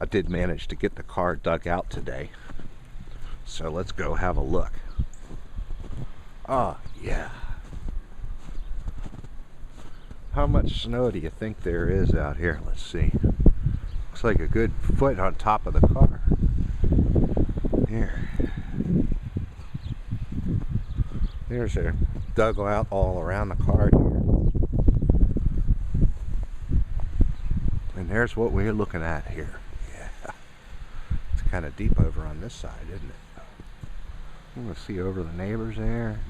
I did manage to get the car dug out today. So let's go have a look. Oh, yeah. How much snow do you think there is out here? Let's see. Looks like a good foot on top of the car. Here. There's a dug out all around the car here. And there's what we're looking at here. Yeah. It's kind of deep over on this side, isn't it? I'm going to see over the neighbors there.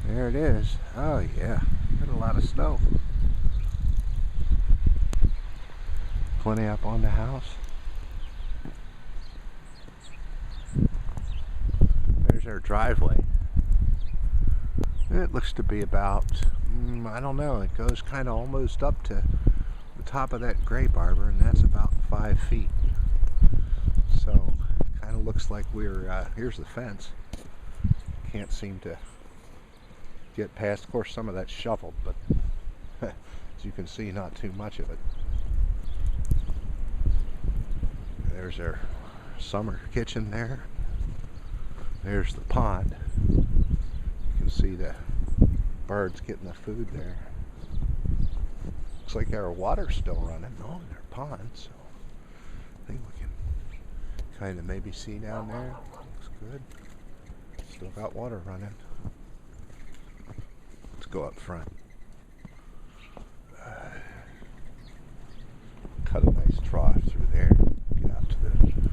There it is. Oh yeah. Got a lot of snow. Plenty up on the house. There's our driveway. It looks to be about, I don't know, it goes kind of almost up to the top of that grape arbor, and that's about 5 feet. So it kind of looks like we're, here's the fence. Can't seem to get past. Of course, some of that's shoveled, but as you can see, not too much of it. There's our summer kitchen there. There's the pond. You can see the birds getting the food there. Looks like our water's still running on their pond, so I think we can kind of maybe see down there. Looks good. Still got water running. Let's go up front. Cut a nice trough through there. Get out to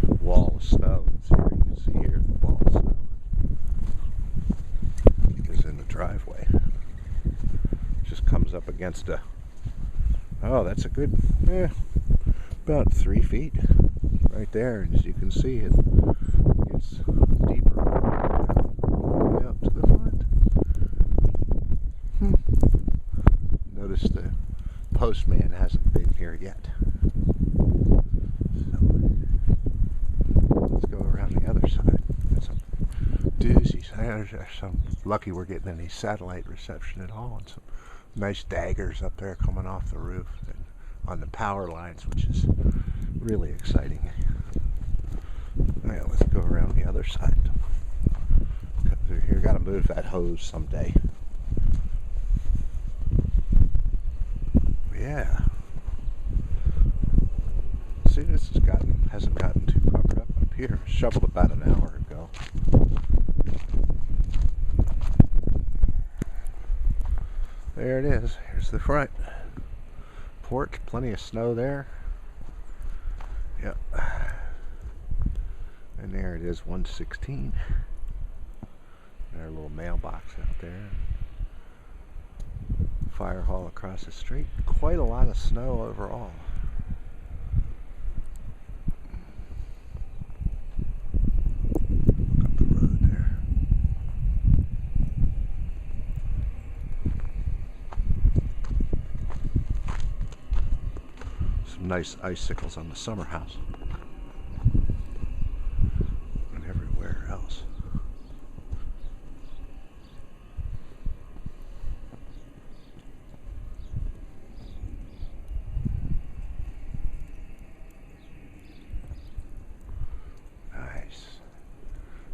the wall of snow. Here you can see here the wall of snow is in the driveway. Just comes up against a, oh, that's a good, about 3 feet right there. And as you can see, it gets deeper way up to the front. Notice the postman hasn't been here yet. So let's go around the other side. Got some doozies. There's some, lucky we're getting any satellite reception at all, and some nice daggers up there coming off the roof and on the power lines, which is really exciting. Alright, let's go around the other side. Cut through here. Got to move that hose someday. Yeah. See, this hasn't gotten too covered up here. Shoveled about an hour ago. There it is. Here's the front porch. Plenty of snow there. Yep. And there it is, 116. Our little mailbox out there. Fire hall across the street. Quite a lot of snow overall. Up the road there. Some nice icicles on the summer house. And everywhere else.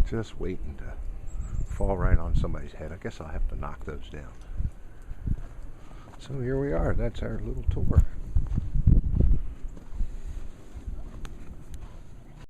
Just waiting to fall right on somebody's head. I guess I'll have to knock those down. So here we are. That's our little tour.